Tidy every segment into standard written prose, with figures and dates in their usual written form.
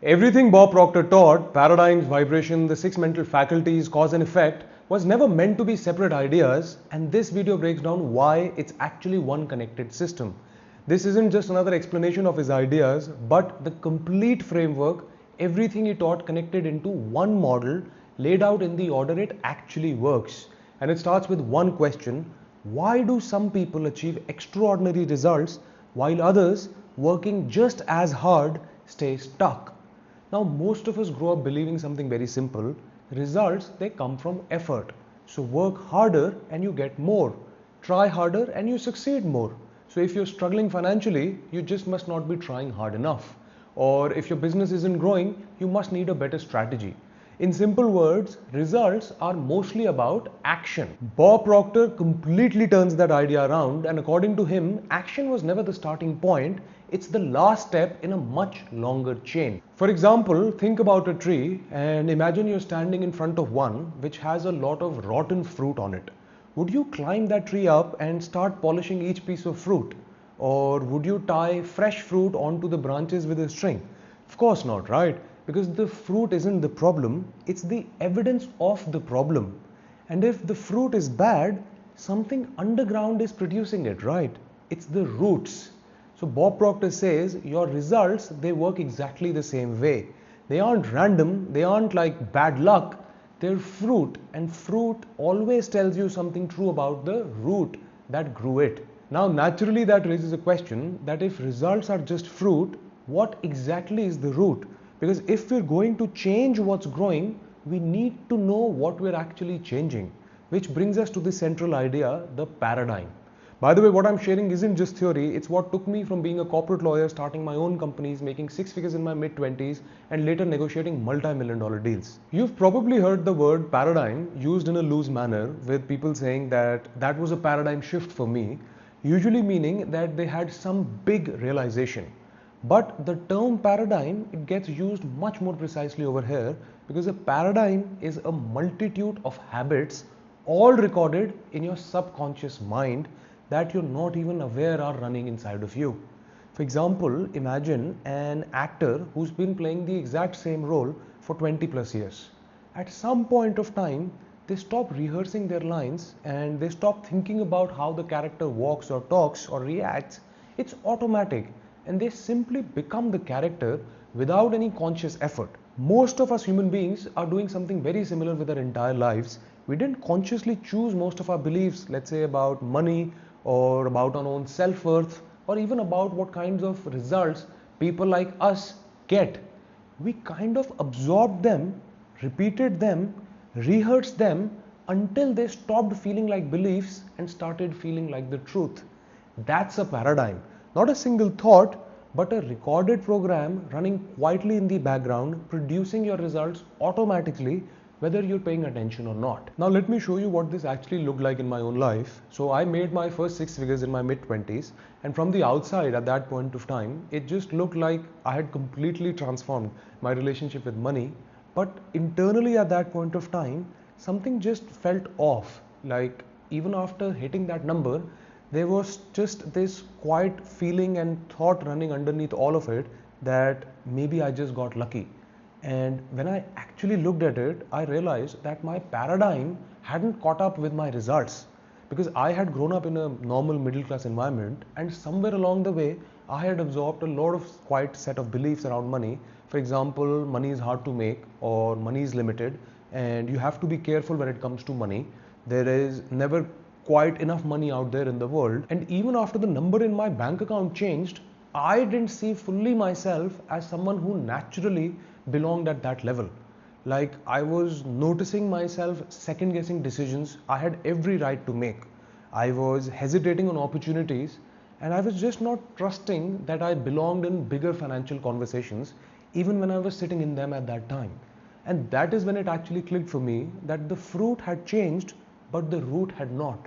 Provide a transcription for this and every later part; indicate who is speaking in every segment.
Speaker 1: Everything Bob Proctor taught, paradigms, vibration, the six mental faculties, cause and effect, was never meant to be separate ideas, and this video breaks down why it's actually one connected system. This isn't just another explanation of his ideas, but the complete framework, everything he taught connected into one model laid out in the order it actually works. And it starts with one question: why do some people achieve extraordinary results while others, working just as hard, stay stuck? Now, most of us grow up believing something very simple: results, they come from effort. So work harder and you get more. Try harder and you succeed more. So if you're struggling financially, you just must not be trying hard enough. Or if your business isn't growing, you must need a better strategy. In simple words, results are mostly about action. Bob Proctor completely turns that idea around, and according to him, action was never the starting point, it's the last step in a much longer chain. For example, think about a tree and imagine you're standing in front of one which has a lot of rotten fruit on it. Would you climb that tree up and start polishing each piece of fruit? Or would you tie fresh fruit onto the branches with a string? Of course not, right? Because the fruit isn't the problem, it's the evidence of the problem. And if the fruit is bad, something underground is producing it, right? It's the roots. So Bob Proctor says your results, they work exactly the same way. They aren't random, they aren't like bad luck, they're fruit, and fruit always tells you something true about the root that grew it. Now naturally that raises a question that if results are just fruit, what exactly is the root? Because if we're going to change what's growing, we need to know what we're actually changing. Which brings us to the central idea, the paradigm. By the way, what I'm sharing isn't just theory, it's what took me from being a corporate lawyer, starting my own companies, making six figures in my mid-20s, and later negotiating multi-million-dollar deals. You've probably heard the word paradigm used in a loose manner, with people saying that that was a paradigm shift for me, usually meaning that they had some big realization. But the term paradigm, it gets used much more precisely over here, because a paradigm is a multitude of habits all recorded in your subconscious mind that you're not even aware are running inside of you. For example, imagine an actor who's been playing the exact same role for 20 plus years. At some point of time, they stop rehearsing their lines and they stop thinking about how the character walks or talks or reacts. It's automatic, and they simply become the character without any conscious effort. Most of us human beings are doing something very similar with our entire lives. We didn't consciously choose most of our beliefs, let's say about money or about our own self-worth or even about what kinds of results people like us get. We kind of absorbed them, repeated them, rehearsed them until they stopped feeling like beliefs and started feeling like the truth. That's a paradigm. Not a single thought, but a recorded program running quietly in the background, producing your results automatically, whether you're paying attention or not. Now let me show you what this actually looked like in my own life. So I made my first six figures in my mid-20s, and from the outside at that point of time, it just looked like I had completely transformed my relationship with money. But internally at that point of time, something just felt off. Like even after hitting that number, there was just this quiet feeling and thought running underneath all of it that maybe I just got lucky. And when I actually looked at it, I realized that my paradigm hadn't caught up with my results, because I had grown up in a normal middle class environment, and somewhere along the way I had absorbed a lot of quite set of beliefs around money. For example, money is hard to make, or money is limited and you have to be careful when it comes to money. There is never quite enough money out there in the world, and even after the number in my bank account changed, I didn't see fully myself as someone who naturally belonged at that level. Like I was noticing myself second guessing decisions I had every right to make. I was hesitating on opportunities, and I was just not trusting that I belonged in bigger financial conversations even when I was sitting in them at that time. And that is when it actually clicked for me that the fruit had changed but the root had not.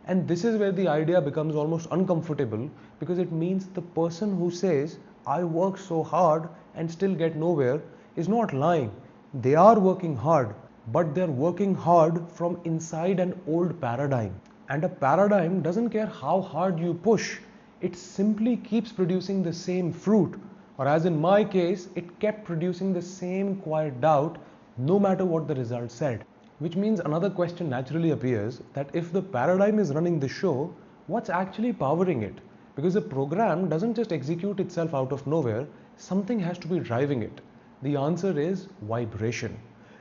Speaker 1: And this is where the idea becomes almost uncomfortable, because it means the person who says, I work so hard and still get nowhere, is not lying. They are working hard, but they're working hard from inside an old paradigm. And a paradigm doesn't care how hard you push, it simply keeps producing the same fruit Or as in my case, it kept producing the same quiet doubt no matter what the result said. Which means another question naturally appears, that if the paradigm is running the show, what's actually powering it? Because a program doesn't just execute itself out of nowhere, something has to be driving it. The answer is vibration.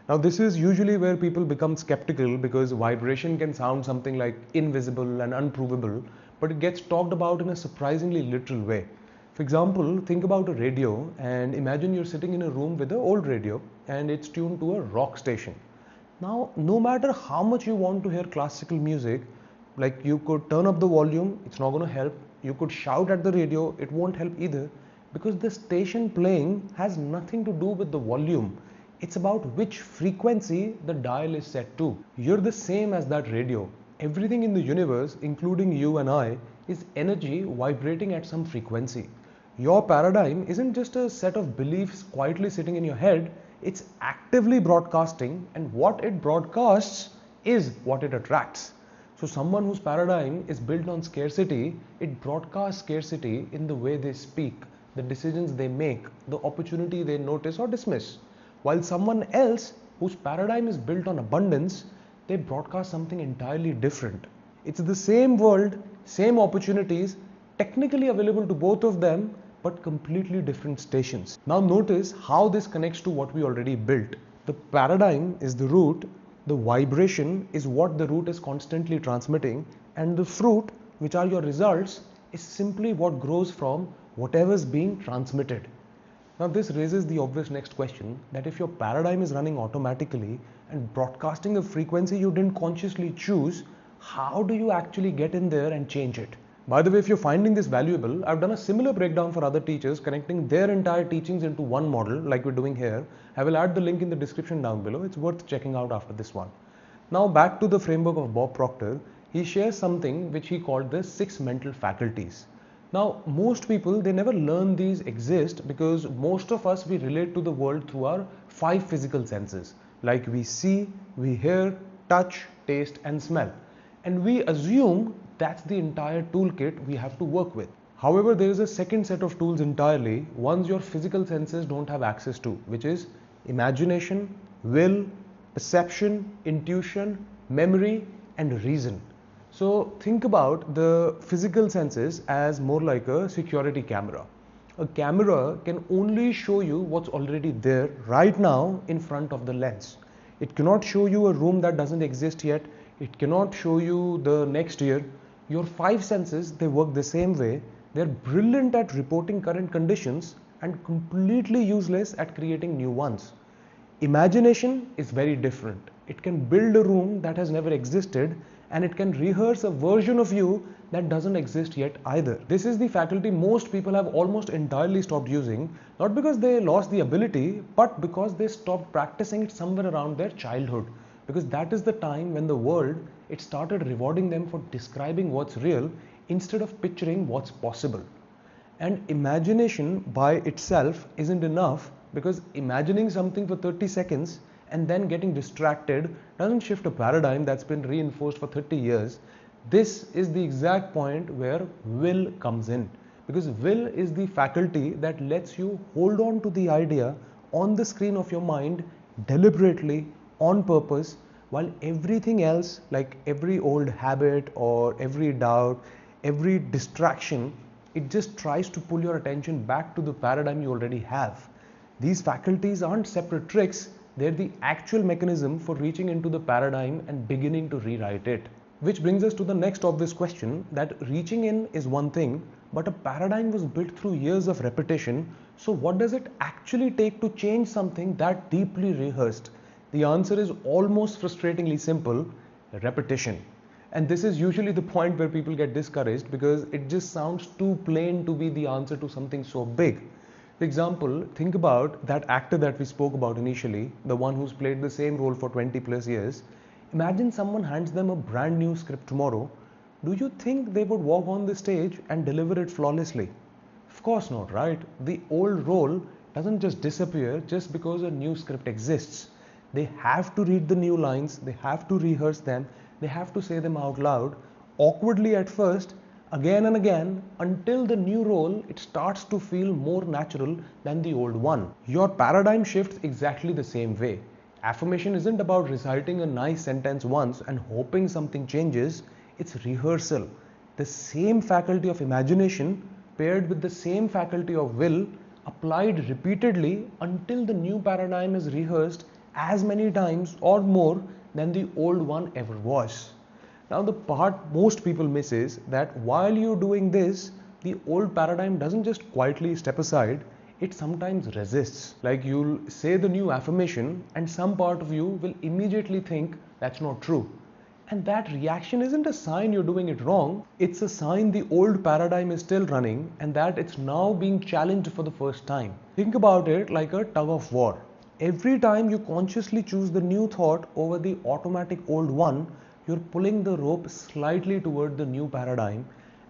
Speaker 1: Now this is usually where people become skeptical, because vibration can sound something like invisible and unprovable, but it gets talked about in a surprisingly literal way. For example, think about a radio and imagine you're sitting in a room with an old radio and it's tuned to a rock station. Now, no matter how much you want to hear classical music, like you could turn up the volume, it's not going to help. You could shout at the radio, it won't help either, because the station playing has nothing to do with the volume. It's about which frequency the dial is set to. You're the same as that radio. Everything in the universe, including you and I, is energy vibrating at some frequency. Your paradigm isn't just a set of beliefs quietly sitting in your head, it's actively broadcasting, and what it broadcasts is what it attracts. So someone whose paradigm is built on scarcity, it broadcasts scarcity in the way they speak, the decisions they make, the opportunity they notice or dismiss. While someone else whose paradigm is built on abundance, they broadcast something entirely different. It's the same world, same opportunities, technically available to both of them, but completely different stations. Now notice how this connects to what we already built. The paradigm is the root, the vibration is what the root is constantly transmitting, and the fruit, which are your results, is simply what grows from whatever's being transmitted. Now this raises the obvious next question, that if your paradigm is running automatically and broadcasting a frequency you didn't consciously choose, how do you actually get in there and change it? By the way, if you're finding this valuable, I've done a similar breakdown for other teachers connecting their entire teachings into one model like we're doing here. I will add the link in the description down below. It's worth checking out after this one. Now back to the framework of Bob Proctor. He shares something which he called the 6 mental faculties. Now most people, they never learn these exist because most of us, we relate to the world through our 5 physical senses, like we see, we hear, touch, taste and smell. And we assume that's the entire toolkit we have to work with. However, there is a second set of tools entirely, ones your physical senses don't have access to, which is imagination, will, perception, intuition, memory, and reason. So think about the physical senses as more like a security camera. A camera can only show you what's already there right now in front of the lens. It cannot show you a room that doesn't exist yet. It cannot show you the next year. Your 5 senses, they work the same way. They're brilliant at reporting current conditions and completely useless at creating new ones. Imagination is very different. It can build a room that has never existed, and it can rehearse a version of you that doesn't exist yet either. This is the faculty most people have almost entirely stopped using, not because they lost the ability, but because they stopped practicing it somewhere around their childhood. Because that is the time when the world, it started rewarding them for describing what's real instead of picturing what's possible. And imagination by itself isn't enough, because imagining something for 30 seconds and then getting distracted doesn't shift a paradigm that's been reinforced for 30 years. This is the exact point where will comes in, because will is the faculty that lets you hold on to the idea on the screen of your mind deliberately, on purpose, while everything else, like every old habit or every doubt, every distraction, it just tries to pull your attention back to the paradigm you already have. These faculties aren't separate tricks, they're the actual mechanism for reaching into the paradigm and beginning to rewrite it. Which brings us to the next obvious question, that reaching in is one thing, but a paradigm was built through years of repetition. So what does it actually take to change something that deeply rehearsed? The answer is almost frustratingly simple: repetition. And this is usually the point where people get discouraged, because it just sounds too plain to be the answer to something so big. For example, think about that actor that we spoke about initially, the one who's played the same role for 20 plus years. Imagine someone hands them a brand new script tomorrow. Do you think they would walk on the stage and deliver it flawlessly? Of course not, right? The old role doesn't just disappear just because a new script exists. They have to read the new lines, they have to rehearse them, they have to say them out loud, awkwardly at first, again and again until the new role it starts to feel more natural than the old one. Your paradigm shifts exactly the same way. Affirmation isn't about reciting a nice sentence once and hoping something changes, it's rehearsal. The same faculty of imagination paired with the same faculty of will applied repeatedly until the new paradigm is rehearsed as many times or more than the old one ever was. Now, the part most people miss is that while you're doing this, the old paradigm doesn't just quietly step aside, it sometimes resists. Like you'll say the new affirmation, and some part of you will immediately think that's not true. And that reaction isn't a sign you're doing it wrong, it's a sign the old paradigm is still running and that it's now being challenged for the first time. Think about it like a tug of war. Every time you consciously choose the new thought over the automatic old one, you're pulling the rope slightly toward the new paradigm,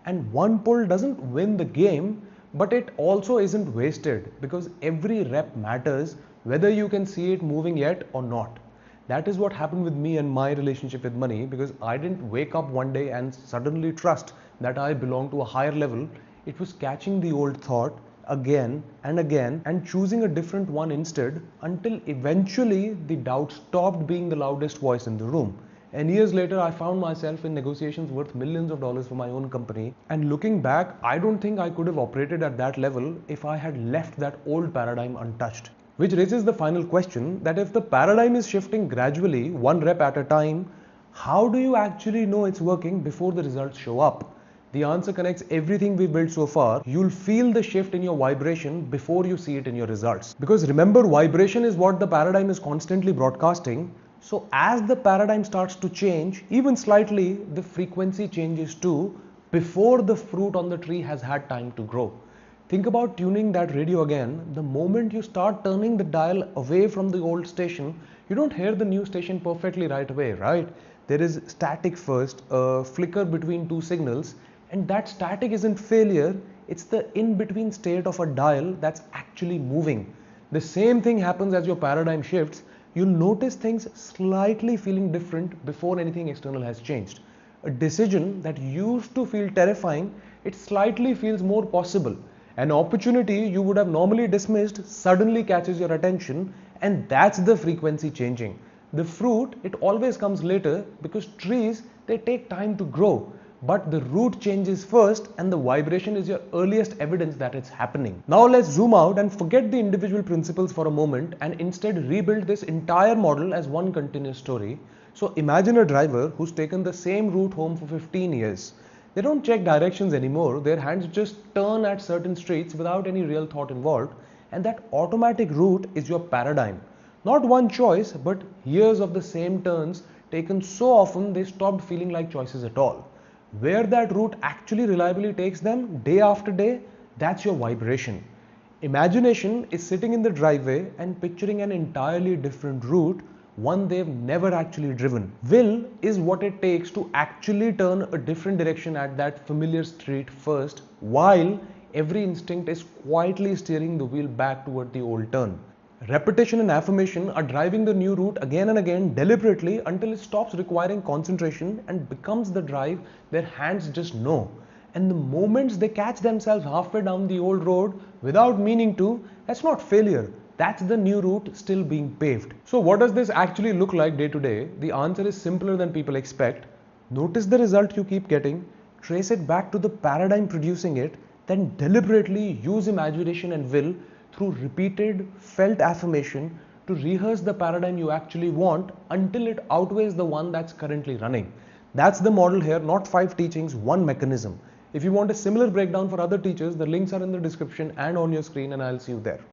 Speaker 1: and one pull doesn't win the game, but it also isn't wasted because every rep matters whether you can see it moving yet or not. That is what happened with me and my relationship with money, because I didn't wake up one day and suddenly trust that I belong to a higher level. It was catching the old thought again and choosing a different one instead until eventually the doubt stopped being the loudest voice in the room. And years later, I found myself in negotiations worth millions of dollars for my own company. And looking back, I don't think I could have operated at that level if I had left that old paradigm untouched. Which raises the final question that if the paradigm is shifting gradually, one rep at a time, how do you actually know it's working before the results show up? The answer connects everything we've built so far. You'll feel the shift in your vibration before you see it in your results. Because remember, vibration is what the paradigm is constantly broadcasting. So as the paradigm starts to change, even slightly, the frequency changes too before the fruit on the tree has had time to grow. Think about tuning that radio again. The moment you start turning the dial away from the old station, you don't hear the new station perfectly right away, right? There is static first, a flicker between two signals, and that static isn't failure, it's the in-between state of a dial that's actually moving. The same thing happens as your paradigm shifts. You'll notice things slightly feeling different before anything external has changed. A decision that used to feel terrifying, it slightly feels more possible. An opportunity you would have normally dismissed suddenly catches your attention, and that's the frequency changing. The fruit, it always comes later because trees, they take time to grow. But the root changes first and the vibration is your earliest evidence that it's happening. Now let's zoom out and forget the individual principles for a moment and instead rebuild this entire model as one continuous story. So imagine a driver who's taken the same route home for 15 years. They don't check directions anymore, their hands just turn at certain streets without any real thought involved, and that automatic route is your paradigm. Not one choice, but years of the same turns taken so often they stopped feeling like choices at all. Where that route actually reliably takes them day after day, that's your vibration. Imagination is sitting in the driveway and picturing an entirely different route, one they've never actually driven. Will is what it takes to actually turn a different direction at that familiar street first, while every instinct is quietly steering the wheel back toward the old turn. Repetition and affirmation are driving the new route again and again deliberately until it stops requiring concentration and becomes the drive their hands just know. And the moments they catch themselves halfway down the old road without meaning to, that's not failure. That's the new route still being paved. So what does this actually look like day to day? The answer is simpler than people expect. Notice the result you keep getting, trace it back to the paradigm producing it, then deliberately use imagination and will through repeated, felt affirmation to rehearse the paradigm you actually want until it outweighs the one that's currently running. That's the model here, not 5 teachings, one mechanism. If you want a similar breakdown for other teachers, the links are in the description and on your screen, and I'll see you there.